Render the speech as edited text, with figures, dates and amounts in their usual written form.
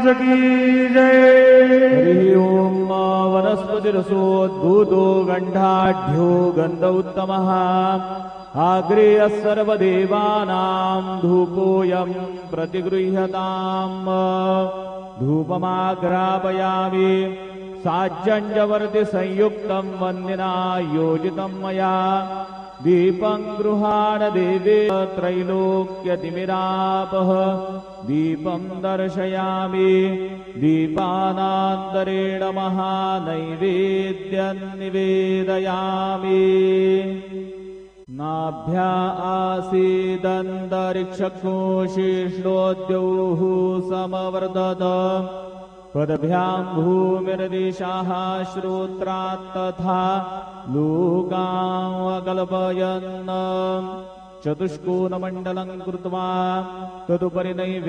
महाराज की जय। हरि ओम वनस्पतिरसोद्भूतो गंधाढ्यो गंध उत्तमः आग्रेय सर्वदेवानां धूपोऽयं प्रतिगृह्यताम् धूपमाग्रापयामि साज्जंजवर्ति संयुक्तं वन्दिना योजितं मया दीपं गृहाण देवे त्रैलोक्यतिमिरापः दीपं दर्शयामि दीपानान्तरेण महानैवेद्यं निवेदयामि नाभ्या आसीदन्तरिक्षकोशिष्णोद्यौः समवर्धत पदभ्यां भूमिर्दिशाः श्रोत्रात् तथा लोकान् अकल्पयन् चतुष्कोणमण्डलं कृत्वा तदुपरि नैवेद्यं